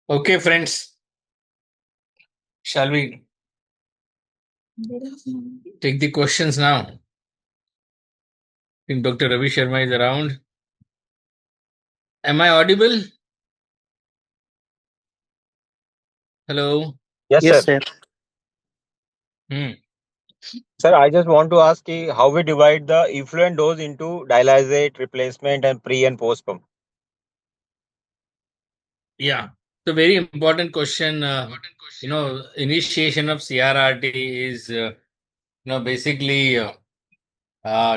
Okay, friends, shall we take the questions now? I think Dr. Ravi Sharma is around. Am I audible? Hello. Yes, Yes, sir. sir. Hmm. Sir, I just want to ask how we divide the effluent dose into dialysate, replacement, and pre and post pump. Yeah. So very important question. Initiation of CRRT is, basically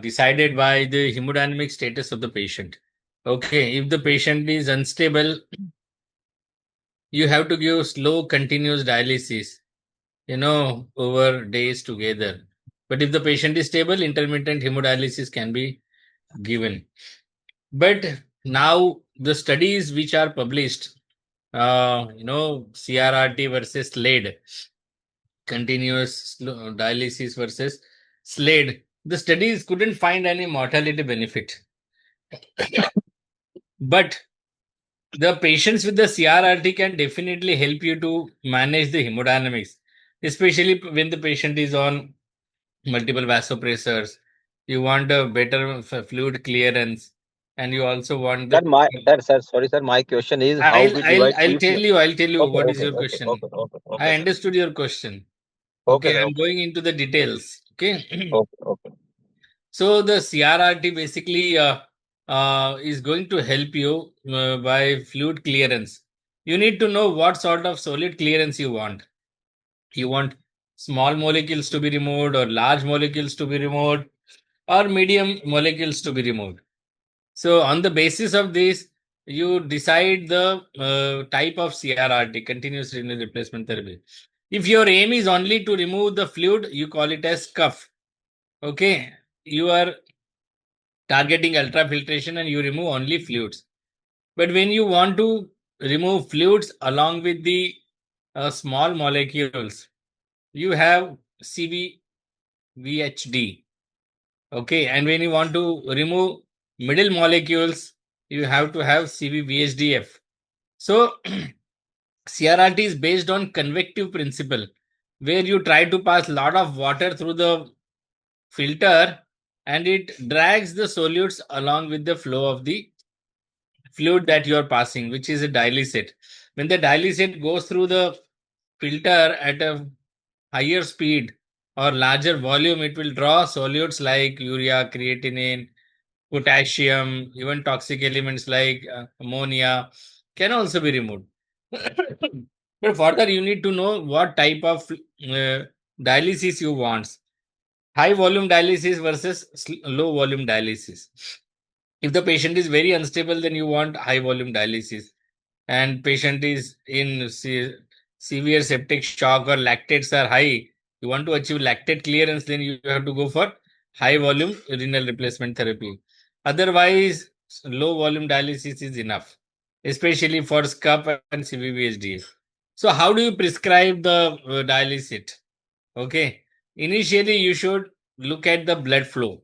decided by the hemodynamic status of the patient. Okay. If the patient is unstable, you have to give slow, continuous dialysis, over days together. But if the patient is stable, intermittent hemodialysis can be given. But now the studies which are published, CRRT versus SLADE, continuous dialysis versus SLADE, the studies couldn't find any mortality benefit. But the patients with the CRRT can definitely help you to manage the hemodynamics, especially when the patient is on multiple vasopressors. You want a better fluid clearance, and you also want the. Sorry, sir. My question is how I'll we I'll divide I'll tell effluent. you. I'll tell you Okay, what is okay, your okay, question. okay, okay, I okay, sir. understood your question. Okay, Okay, sir. I'm Okay, going into the details. Okay. okay, okay. So the CRRT basically is going to help you by fluid clearance. You need to know what sort of solid clearance you want. You want small molecules to be removed, or large molecules to be removed, or medium molecules to be removed. So on the basis of this, you decide the type of CRRT, continuous renal replacement therapy. If your aim is only to remove the fluid, you call it as cuff. Okay, you are targeting ultrafiltration and you remove only fluids. But when you want to remove fluids along with the small molecules, you have CVVHD. Okay, and when you want to remove middle molecules, you have to have CVVHDF. So CRRT is based on convective principle, where you try to pass lot of water through the filter, and it drags the solutes along with the flow of the fluid that you are passing, which is a dialysate. When the dialysate goes through the filter at a higher speed or larger volume, it will draw solutes like urea, creatinine, potassium, even toxic elements like ammonia can also be removed. But further, you need to know what type of dialysis you want. High volume dialysis versus low volume dialysis. If the patient is very unstable, then you want high volume dialysis. And patient is in severe septic shock or lactates are high, you want to achieve lactate clearance, then you have to go for high volume renal replacement therapy. Otherwise, low volume dialysis is enough, especially for SCUP and CVVHD. So how do you prescribe the dialysis? Okay, initially you should look at the blood flow.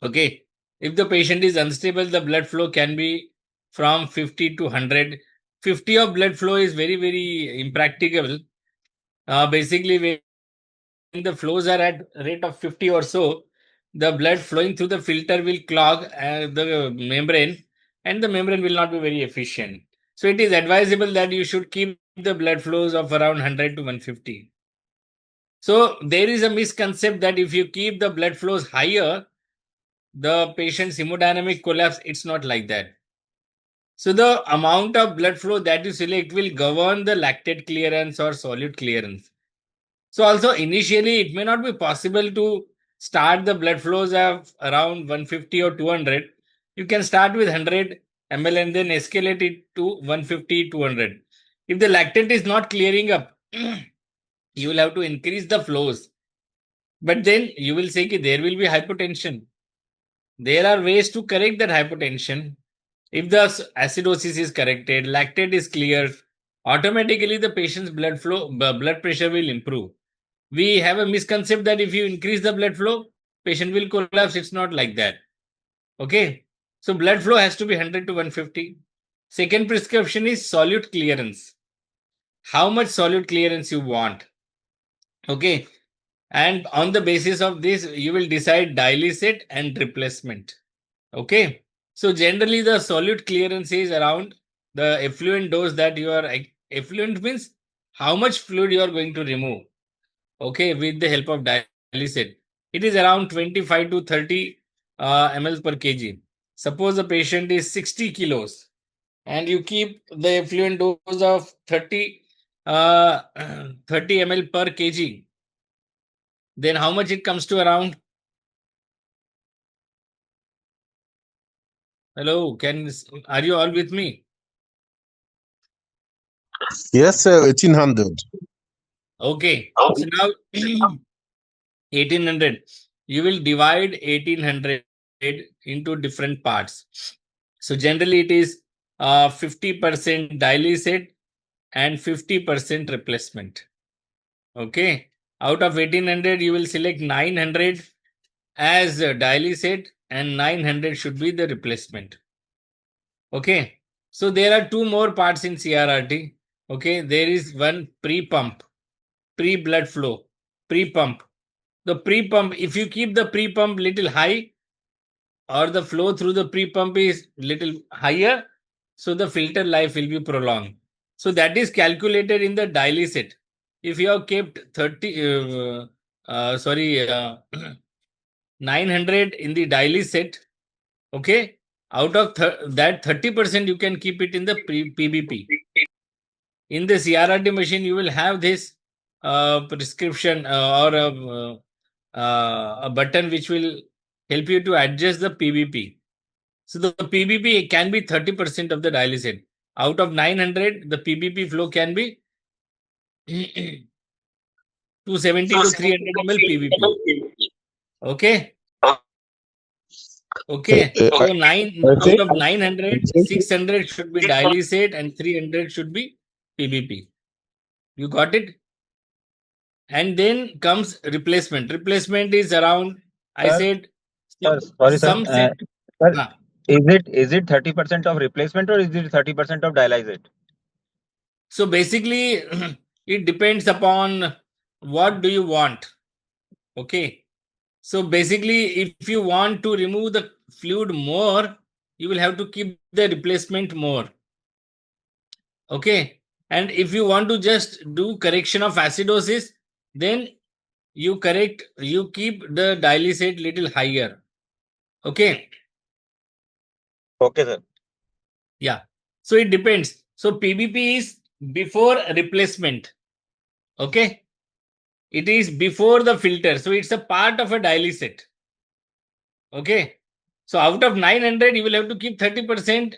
Okay, if the patient is unstable, the blood flow can be from 50 to 100. 50 of blood flow is very, very impracticable. Basically, when the flows are at rate of 50 or so, the blood flowing through the filter will clog the membrane, and the membrane will not be very efficient. So it is advisable that you should keep the blood flows of around 100 to 150. So there is a misconception that if you keep the blood flows higher, the patient's hemodynamic collapse. It's not like that. So the amount of blood flow that you select will govern the lactate clearance or solute clearance. So also initially it may not be possible to start the blood flows of around 150 or 200. You can start with 100 ml and then escalate it to 150, 200. If the lactate is not clearing up, you will have to increase the flows. But then you will say that there will be hypotension. There are ways to correct that hypotension. If the acidosis is corrected, lactate is cleared, automatically the patient's blood pressure will improve. We have a misconception that if you increase the blood flow, patient will collapse. It's not like that. Okay. So blood flow has to be 100 to 150. Second prescription is solute clearance. How much solute clearance you want. Okay. And on the basis of this, you will decide dialysate and replacement. Okay. So generally, the solute clearance is around the effluent dose that you are. Effluent means how much fluid you are going to remove. Okay, with the help of dialysate. It is around 25 to 30 ml per kg. Suppose the patient is 60 kilos and you keep the effluent dose of 30 ml per kg. Then how much it comes to around? Hello, are you all with me? Yes, sir, 1800. Okay, so now 1800. You will divide 1800 into different parts. So generally it is 50% dialysate and 50% replacement. Okay. Out of 1800, you will select 900 as dialysate and 900 should be the replacement. Okay. So there are two more parts in CRRT. Okay. There is one pre-pump, pre-blood flow, pre-pump. The pre-pump, if you keep the pre-pump little high, or the flow through the pre-pump is little higher, so the filter life will be prolonged. So that is calculated in the dialysate. If you have kept 900 in the dialysate, okay, out of that 30% you can keep it in the PBP. In the CRRT machine, you will have this prescription or a button which will help you to adjust the PBP. So the PBP can be 30% of the dialysate. Out of 900, the PBP flow can be 270 to 300 ml PBP. Okay. Okay. So I out think, of 900, 600 should be dialysate and 300 should be PBP. You got it? And then comes replacement. Replacement is around, I Sir, said, sir, sorry, sir. some set. Sir, Ah, is it 30% of replacement or is it 30% of dialysate? so basically, it depends upon what do you want. Okay. So basically, if you want to remove the fluid more, you will have to keep the replacement more. Okay. And if you want to just do correction of acidosis, then you keep the dialysate little higher. Okay. Okay, sir. Yeah. So it depends. So PBP is before replacement. Okay. It is before the filter. So it's a part of a dialysate. Okay. So out of 900, you will have to keep 30%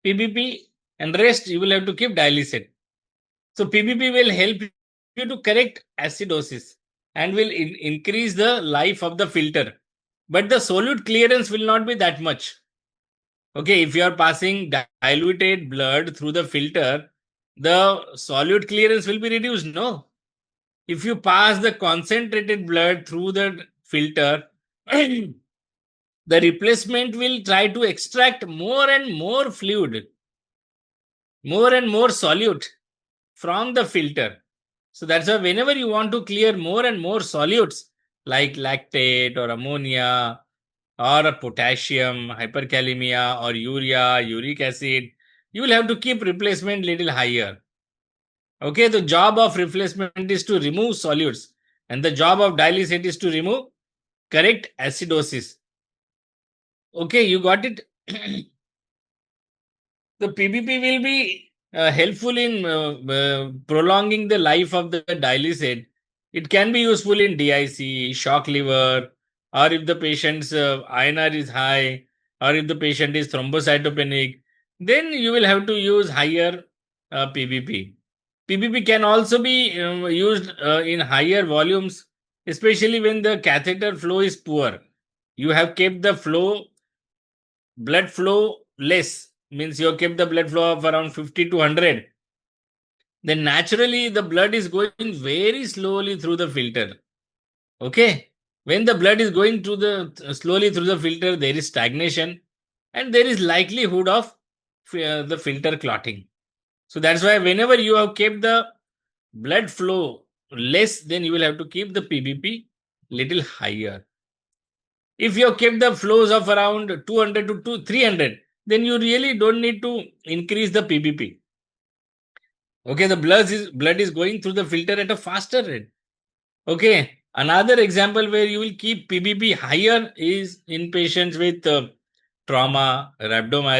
PBP and rest you will have to keep dialysate. So PBP will help you to correct acidosis and will increase the life of the filter. But the solute clearance will not be that much. Okay, if you are passing diluted blood through the filter, the solute clearance will be reduced. No. If you pass the concentrated blood through the filter, the replacement will try to extract more and more fluid, more and more solute from the filter. So that's why whenever you want to clear more and more solutes like lactate or ammonia or a potassium, hyperkalemia or urea, uric acid, you will have to keep replacement little higher. Okay, the job of replacement is to remove solutes and the job of dialysate is to remove correct acidosis. Okay, you got it? The PBP will be helpful in prolonging the life of the dialysate. It can be useful in DIC, shock liver, or if the patient's INR is high, or if the patient is thrombocytopenic, then you will have to use higher PBP. PBP can also be used in higher volumes, especially when the catheter flow is poor. You have kept the blood flow less, means you have kept the blood flow of around 50 to 100, then naturally the blood is going very slowly through the filter. Okay. When the blood is going through the slowly through the filter, there is stagnation and there is likelihood of the filter clotting. So that's why whenever you have kept the blood flow less, then you will have to keep the PBP little higher. If you have kept the flows of around 200 to 300, then you really don't need to increase the PBP. Okay, the blood is going through the filter at a faster rate. Okay, another example where you will keep PBP higher is in patients with trauma, rhabdomyolysis,